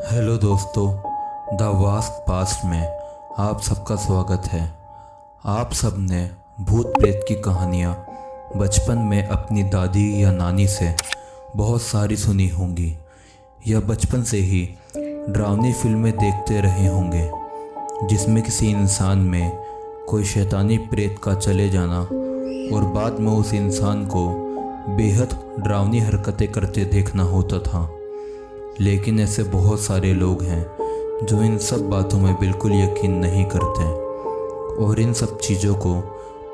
Hello दोस्तों, the vast past में आप सबका स्वागत है। आप सब ने भूत प्रेत की कहानियाँ बचपन में अपनी दादी या नानी से बहुत सारी सुनी होंगी या बचपन से ही डरावनी फिल्में देखते रहे होंगे जिसमें किसी इंसान में कोई शैतानी प्रेत का चले जाना और बाद में उस इंसान को बेहद डरावनी हरकतें करते देखना होता था। लेकिन ऐसे बहुत सारे लोग हैं जो इन सब बातों में बिल्कुल यकीन नहीं करते और इन सब चीज़ों को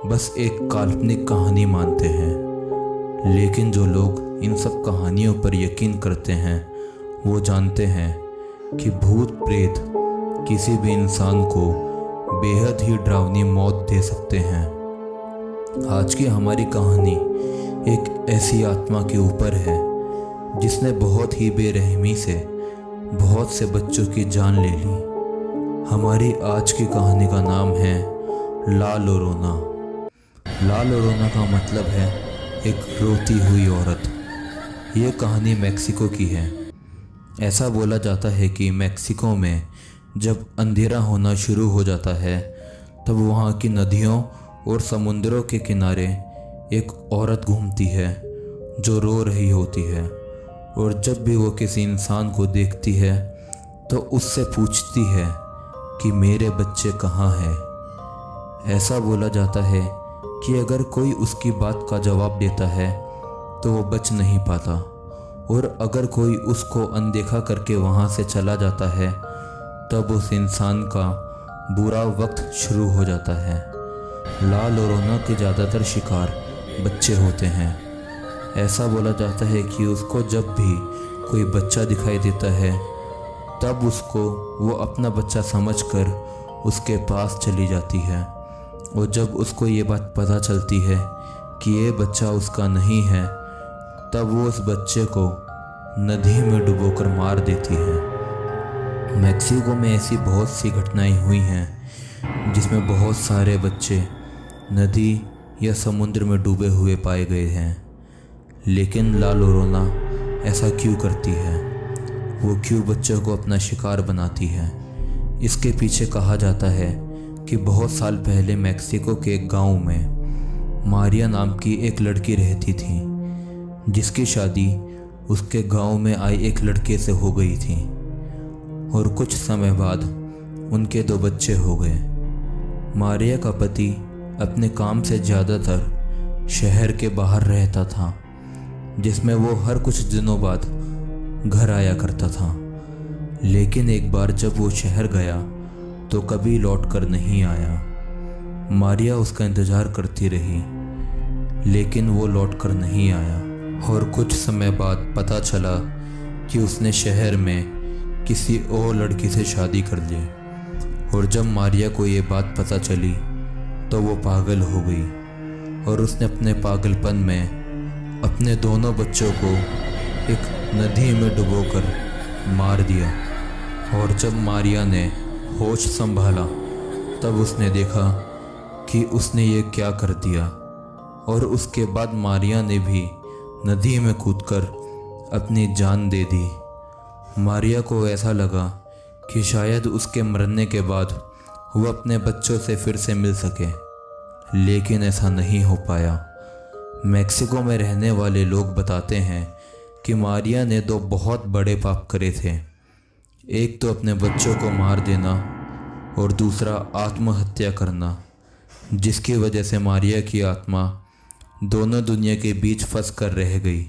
बस एक काल्पनिक कहानी मानते हैं। लेकिन जो लोग इन सब कहानियों पर यकीन करते हैं वो जानते हैं कि भूत प्रेत किसी भी इंसान को बेहद ही डरावनी मौत दे सकते हैं। आज की हमारी कहानी एक ऐसी आत्मा के ऊपर है जिसने बहुत ही बेरहमी से बहुत से बच्चों की जान ले ली। हमारी आज की कहानी का नाम है ला लोरोना। ला लोरोना का मतलब है एक रोती हुई औरत। ये कहानी मैक्सिको की है। ऐसा बोला जाता है कि मैक्सिको में जब अंधेरा होना शुरू हो जाता है तब वहाँ की नदियों और समुद्रों के किनारे एक औरत घूमती है जो रो रही होती है और जब भी वो किसी इंसान को देखती है तो उससे पूछती है कि मेरे बच्चे कहाँ हैं। ऐसा बोला जाता है कि अगर कोई उसकी बात का जवाब देता है तो वो बच नहीं पाता और अगर कोई उसको अनदेखा करके वहाँ से चला जाता है तब उस इंसान का बुरा वक्त शुरू हो जाता है। ला लोरोना के ज़्यादातर शिकार बच्चे होते हैं। ऐसा बोला जाता है कि उसको जब भी कोई बच्चा दिखाई देता है तब उसको वो अपना बच्चा समझकर उसके पास चली जाती है और जब उसको ये बात पता चलती है कि ये बच्चा उसका नहीं है तब वो उस बच्चे को नदी में डुबोकर मार देती है। मैक्सिको में ऐसी बहुत सी घटनाएं हुई हैं जिसमें बहुत सारे बच्चे नदी या समुद्र में डूबे हुए पाए गए हैं। लेकिन ला लोरोना ऐसा क्यों करती है? वो क्यों बच्चों को अपना शिकार बनाती है? इसके पीछे कहा जाता है कि बहुत साल पहले मैक्सिको के एक गांव में मारिया नाम की एक लड़की रहती थी जिसकी शादी उसके गांव में आए एक लड़के से हो गई थी और कुछ समय बाद उनके 2 बच्चे हो गए। मारिया का पति अपने काम से ज़्यादातर शहर के बाहर रहता था जिसमें वो हर कुछ दिनों बाद घर आया करता था। लेकिन एक बार जब वो शहर गया तो कभी लौट कर नहीं आया। मारिया उसका इंतज़ार करती रही लेकिन वो लौट कर नहीं आया और कुछ समय बाद पता चला कि उसने शहर में किसी और लड़की से शादी कर ली और जब मारिया को ये बात पता चली तो वो पागल हो गई और उसने अपने पागलपन में अपने दोनों बच्चों को एक नदी में डुबोकर मार दिया। और जब मारिया ने होश संभाला तब उसने देखा कि उसने ये क्या कर दिया और उसके बाद मारिया ने भी नदी में कूदकर अपनी जान दे दी। मारिया को ऐसा लगा कि शायद उसके मरने के बाद वो अपने बच्चों से फिर से मिल सके, लेकिन ऐसा नहीं हो पाया। मैक्सिको में रहने वाले लोग बताते हैं कि मारिया ने 2 बहुत बड़े पाप करे थे। एक तो अपने बच्चों को मार देना और दूसरा आत्महत्या करना, जिसकी वजह से मारिया की आत्मा दोनों दुनिया के बीच फंस कर रह गई।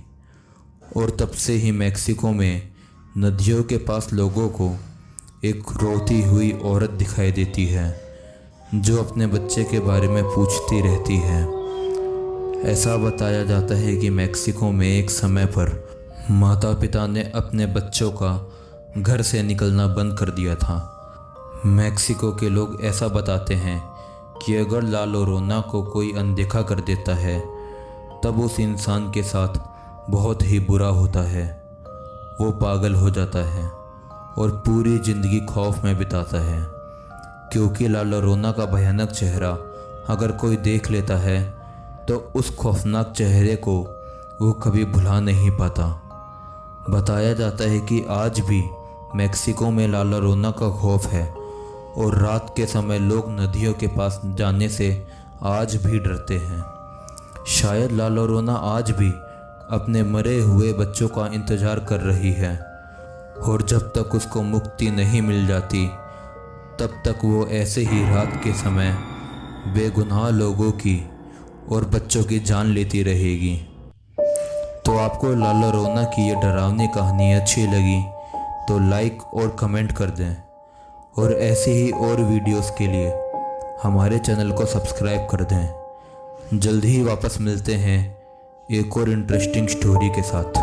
और तब से ही मैक्सिको में नदियों के पास लोगों को एक रोती हुई औरत दिखाई देती है जो अपने बच्चे के बारे में पूछती रहती है। ऐसा बताया जाता है कि मैक्सिको में एक समय पर माता पिता ने अपने बच्चों का घर से निकलना बंद कर दिया था। मैक्सिको के लोग ऐसा बताते हैं कि अगर ला लोरोना को कोई अनदेखा कर देता है तब उस इंसान के साथ बहुत ही बुरा होता है। वो पागल हो जाता है और पूरी ज़िंदगी खौफ में बिताता है क्योंकि ला लोरोना का भयानक चेहरा अगर कोई देख लेता है तो उस खौफनाक चेहरे को वो कभी भुला नहीं पाता। बताया जाता है कि आज भी मेक्सिको में ला llorona का खौफ है और रात के समय लोग नदियों के पास जाने से आज भी डरते हैं। शायद ला llorona आज भी अपने मरे हुए बच्चों का इंतज़ार कर रही है और जब तक उसको मुक्ति नहीं मिल जाती तब तक वो ऐसे ही रात के समय बेगुनाह लोगों की और बच्चों की जान लेती रहेगी। तो आपको ला llorona की ये डरावनी कहानी अच्छी लगी तो लाइक और कमेंट कर दें और ऐसे ही और वीडियोस के लिए हमारे चैनल को सब्सक्राइब कर दें। जल्द ही वापस मिलते हैं एक और इंटरेस्टिंग स्टोरी के साथ।